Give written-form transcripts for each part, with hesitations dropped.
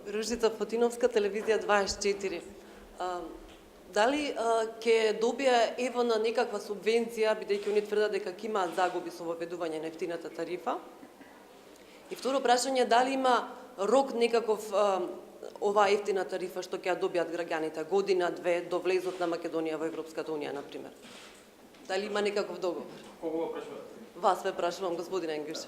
Ружица Фотиновска, телевизија 24. Дали ќе добија ЕВН некаква субвенција, бидејќи они тврдат дека ќе имаат загуби со воведување на ефтината тарифа? И второ прашање, дали има рок некаков оваа ефтина тарифа што ќе ја добијат граѓаните, година, две, до влезот на Македонија во Европската унија, например? Дали има некаков договор? Кого го прашувате? Вас ве прашувам, господин Енгиш.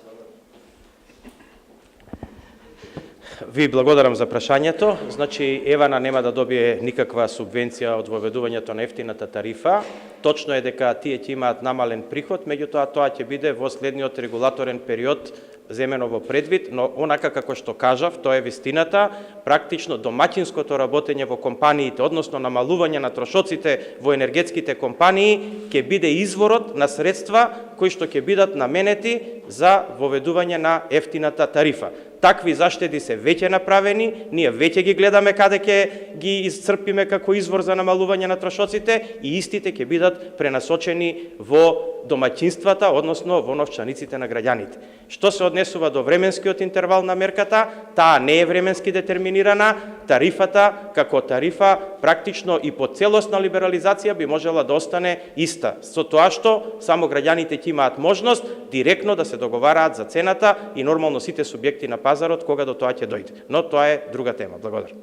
Ви благодарам за прашањето. Значи, ЕВН нема да добие никаква субвенција од воведувањето на ефтината тарифа. Точно е дека тие ќе имаат намален приход, меѓутоа тоа ќе биде во следниот регулаторен период земено во предвид, но онака како што кажав, тоа е вистината, практично домаќинското работење во компаниите, односно намалување на трошоците во енергетските компании, ќе биде изворот на средства кои што ќе бидат наменети за воведување на ефтината тарифа. Такви заштеди се веќе направени, ние веќе ги гледаме каде ќе ги исцрпиме како извор за намалување на трошоците и истите ќе бидат пренасочени во домаќинствата, односно во новчаниците на граѓаните. Што се однесува до временскиот интервал на мерката, таа не е временски детерминирана, тарифата како тарифа практично и по целосна либерализација би можела да остане иста. Со тоа што само граѓаните ќе имаат можност директно да се договараат за цената и нормално сите субјекти на пазарот кога до тоа ќе дојде. Но тоа е друга тема. Благодарам.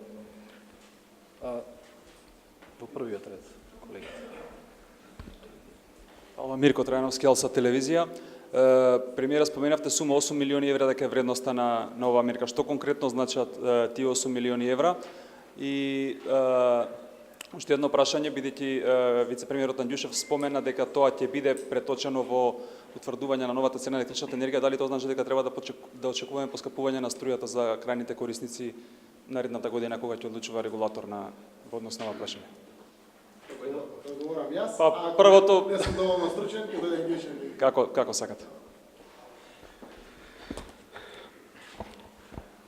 Во првиот ред, колега. Ала Мирко Трајановски, Алса телевизија. Премиера, споменавте сума 8 милиони евра дека е вредноста на оваа мерка. Што конкретно значат тие 8 милиони евра? И уште едно прашање, бидејќи вице-премиерот Анѓушев спомена дека тоа ќе биде преточено во утврдување на новата цена на електричната енергија, дали тоа значи дека треба да очекуваме поскапување на струјата за крајните корисници наредната година кога ќе одлучува регулатор во однос на ова прашање? Одговорам јас. Па првото не сум доволно стручен, ќе дојде Анѓушев. Како сакате?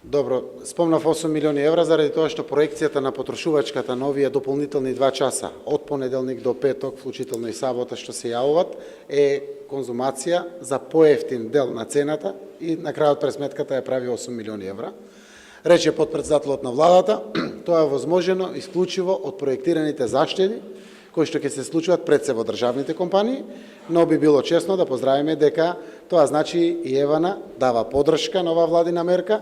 Добро, спомнав 8 милиони евра заради тоа што проекцијата на потрошувачката на овие дополнителни 2 часа од понеделник до петок, вклучително и сабота што се јавуваат, е конзумација за поевтин дел на цената и на крајот пресметката ја прави 8 милиони евра. Рече потпредседателот на владата, тоа е возможено исклучиво од проектираните заштеди кои што ќе се случуваат пред се во државните компании, но би било честно да поздравиме дека тоа значи и ЕВН дава поддршка на оваа владина мерка,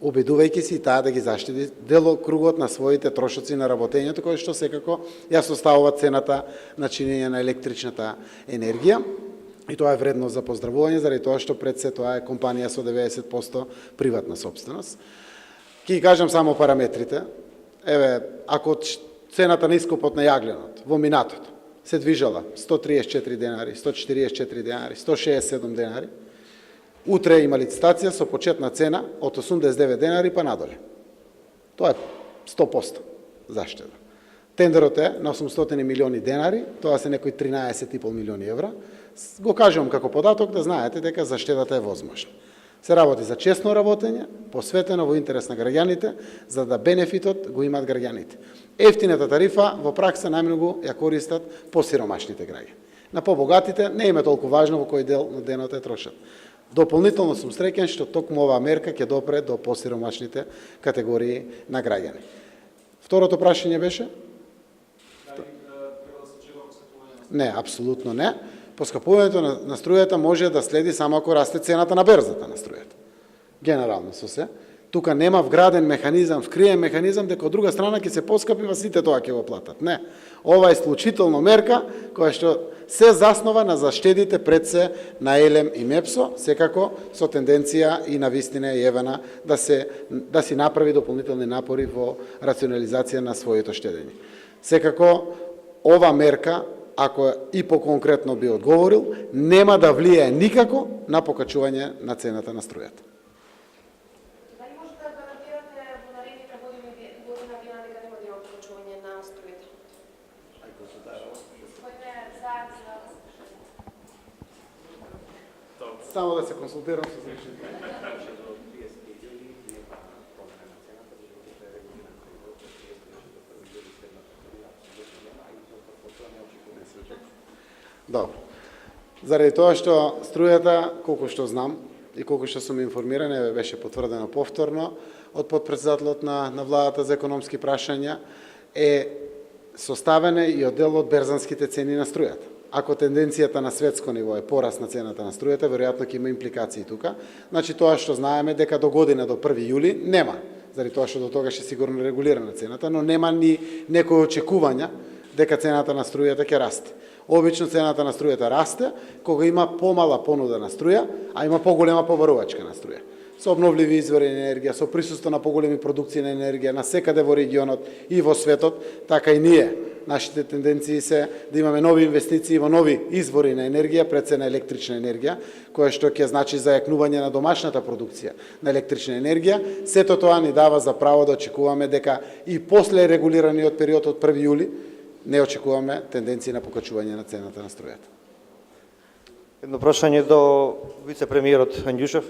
обидувајќи се и таа да ги заштеди делокругот на своите трошоци на работењето, кој што секако ја составува цената на чинење на електричната енергија. И тоа е вредно за поздравување, заради тоа што пред се тоа е компанија со 90% приватна собственост. Ки кажам само параметрите. Еве, ако цената на искупот на јагленот во минатото се движала 134 денари, 144 денари, 167 денари, утре има лицитација со почетна цена од 89 денари па надоле. Тоа е 100% заштеда. Тендерот е на 800 милиони денари, тоа се некои 13,5 милиони евра. Го кажувам како податок да знаете дека заштедата е возможна. Се работи за честно работење, посветено во интерес на граѓаните, за да бенефитот го имаат граѓаните. Ефтината тарифа во пракса најмногу ја користат посиромашните граѓани. На побогатите не им е толку важно во кој дел на денот е трошат. Дополнително сум среќен што токму оваа мерка ќе допре до посиромашните категории на граѓани. Второто прашање беше? Не, апсолутно не. Поскапувањето на струјата може да следи само ако расте цената на берзата на струјата. Генерално со се. Тука нема вграден механизам, вкриен механизам дека од друга страна ќе се поскапи, сите тоа ќе го платат. Не. Ова е исклучително мерка која што се заснова на заштедите пред се на ЕЛЕМ и МЕПСО, секако со тенденција и на вистина и ЕВН да си направи дополнителни напори во рационализација на своето штедење. Секако ова мерка, ако и по-конкретно би одговорил, нема да влијае никако на покачување на цената на струјата. Дали може да гарантирате во наредните година дека нема да има покачување на струјата? Само да се консултирам со зречните. Добро. Заради тоа што струјата, колку што знам и колку што сум информиран, беше потврдено повторно, од подпредседателот на владата за економски прашања е составена и од дел од берзанските цени на струјата. Ако тенденцијата на светско ниво е пораст на цената на струјата, веројатно ќе има импликации тука. Значи тоа што знаеме дека до година, до 1 јули, нема. Заради тоа што до тогаш е сигурно регулирана цената, но нема ни некои очекувања дека цената на струјата ќе расте. Обично цената на струјата расте кога има помала понуда на струја, а има поголема побарувачка на струја. Со обновливи извори на енергија, со присуство на поголеми продукции на енергија на секаде во регионот и во светот, така и ние. Нашите тенденции се да имаме нови инвестиции во нови извори на енергија, пред се на електрична енергија, која што ќе значи зајакнување на домашната продукција на електрична енергија. Сето тоа ни дава за право да очекуваме дека и после регулираниот период од 1 јули не очекуваме тенденции на покачување на цената на струјата. Едно прашање до вице-премиерот Анѓушев.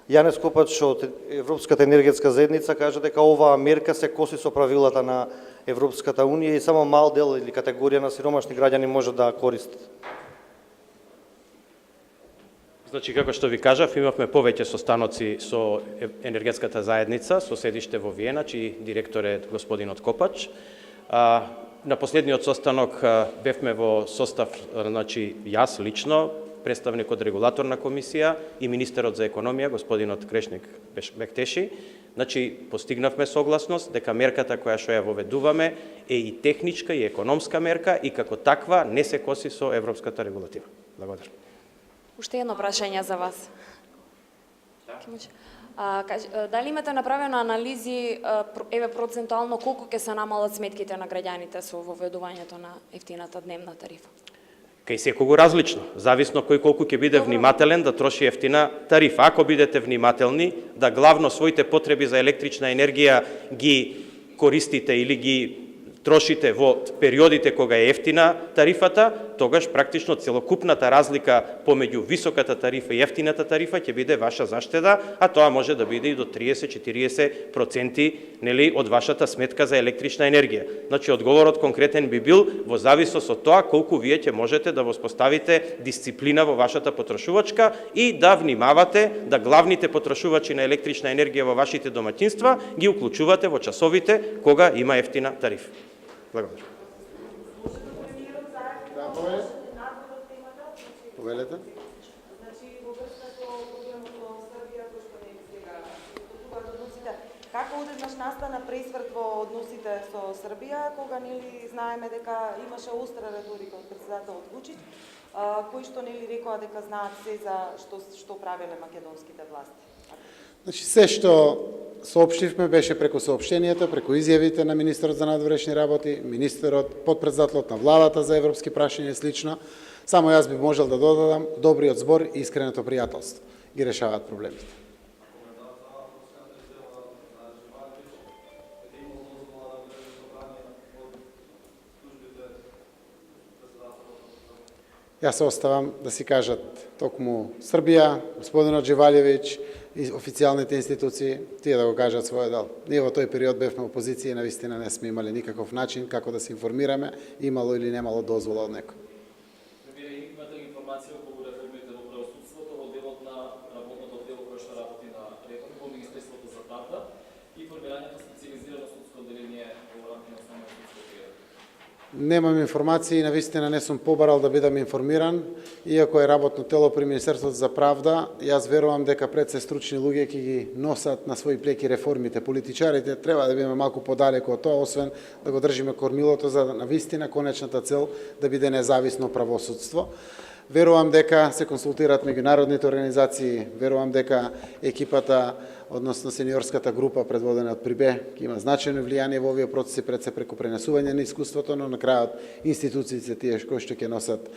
Јанес Копач од Европската енергетска заедница кажа дека оваа мерка се коси со правилата на Европската унија и само мал дел или категорија на сиромашни граѓани може да користат. Значи, како што ви кажав, имавме повеќе состаноци со енергетската заедница, со седиште во Виена, чиј директор е господинот Копач. На последниот состанок бевме во состав, значи, јас лично, представник од регулаторна комисија и министерот за економија, господинот Крешник Бектеши. Значи, постигнавме согласност дека мерката која што ја воведуваме е и техничка и економска мерка и како таква не се коси со европската регулатива. Благодарам. Уште едно прашање за вас. Дали имате направено анализи, еве процентуално, колку ќе се намалат сметките на граѓаните со воведувањето на ефтината дневна тарифа? Кај секого различно, зависно кој колку ќе биде внимателен да троши ефтина тарифа. Ако бидете внимателни да главно своите потреби за електрична енергија ги користите или ги трошите во периодите кога е ефтина тарифата, тогаш практично целокупната разлика помеѓу високата тарифа и ефтината тарифа ќе биде ваша заштеда, а тоа може да биде и до 30-40% нели од вашата сметка за електрична енергија. Значи одговорот конкретен би бил во зависност од тоа колку вие ќе можете да воспоставите дисциплина во вашата потрошувачка и да внимавате да главните потрошувачи на електрична енергија во вашите домаќинства ги уклучувате во часовите кога има ефтина тарифа. Благодарам. Повелете. Значи, во врска со проблемот со Србија, кој што не е сега потукуваат односите, како одеднаш настана пресврт во односите со Србија, кога нели знаеме дека имаше остра реторика од претседателот Вучич, кои што нели рекоа дека знаат се за што правеле македонските власти? Значи, се што соопштивме беше преку соопштенијата, преку изјавите на министерот за надворешни работи, министерот, подпредседателот на владата за европски прашања и слично. Само јас би можел да додадам добриот збор и искреното пријателство. Ги решаваат проблемите. Јас се оставам да си кажат токму Србија, господинот Джевалјевиќ и официјалните институции, тие да го кажат својот дел. Ние во тој период бевме опозиција и навистина не сме имали никаков начин како да се информираме, имало или немало дозвола од некој. Имате ли информација околу реформите во правосудството во делот на работното дело кој што работи на реформи во Министерството за правда и формирањето специализирано судско одделение во рамките на основно судско дело? Немам информации, навистина не сум побарал да бидам информиран, иако е работно тело при Министерството за правда, јас верувам дека пред се стручни луѓе ќе ги носат на своји плеки реформите. Политичарите треба да бидеме малку подалеку од тоа, освен да го држиме кормилото за навистина конечната цел да биде независно правосудство. Верувам дека се консултираат меѓународните организации, верувам дека екипата, односно сениорската група предводена од Прибе, ќе има значајно влијание во овие процеси пред се преку пренесување на искуството, но на крајот институциите тие кои што ќе носат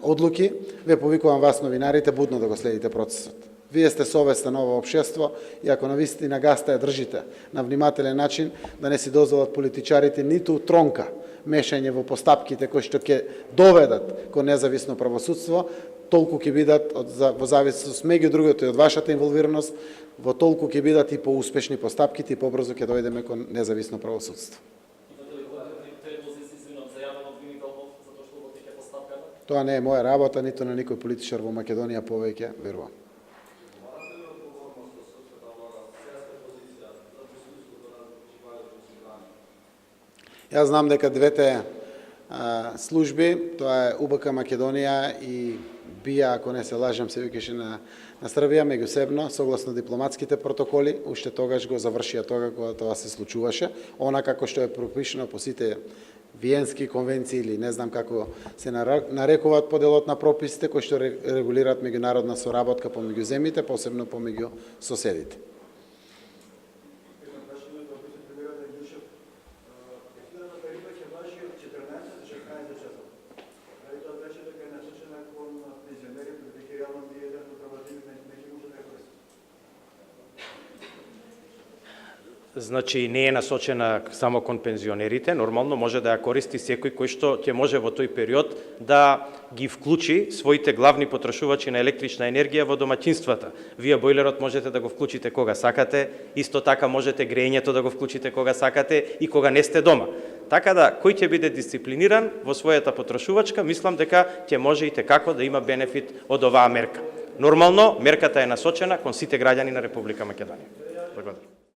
одлуки. Ве повикувам вас новинарите будно да го следите процесот. Вие сте совеста на ова општество и ако навистина гаста ја држите на внимателен начин, да не си дозволат политичарите ниту тронка мешање во постапките кои што ќе доведат кон независно правосудство, толку ќе бидат во зависност меѓу другото и од вашата инволвираност, во толку ќе бидат и поуспешни постапките и побрзо ќе дојдеме кон независно правосудство. Тоа не е моја работа, ниту на никој политичар во Македонија повеќе, верувам. Јас знам дека двете служби, тоа е УБК Македонија и БИА, ако не се лажам, се викаше на Србија, меѓусебно, согласно дипломатските протоколи, уште тогаш го завршија тоа кога тоа се случуваше, она како што е пропишено по сите Виенски конвенции или не знам како се нарекуваат по делот на прописите кои што регулираат меѓународна соработка помеѓу земјите, посебно помеѓу соседите. Значи, не е насочена само кон пензионерите, нормално може да ја користи секој кој што ќе може во тој период да ги вклучи своите главни потрошувачи на електрична енергија во домаќинствата. Вие бойлерот можете да го вклучите кога сакате, исто така можете грејењето да го вклучите кога сакате и кога не сте дома. Така да, кој ќе биде дисциплиниран во својата потрошувачка, мислам дека ќе може и како да има бенефит од оваа мерка. Нормално, мерката е насочена кон сите граѓани на Република Македонија. Благодарам.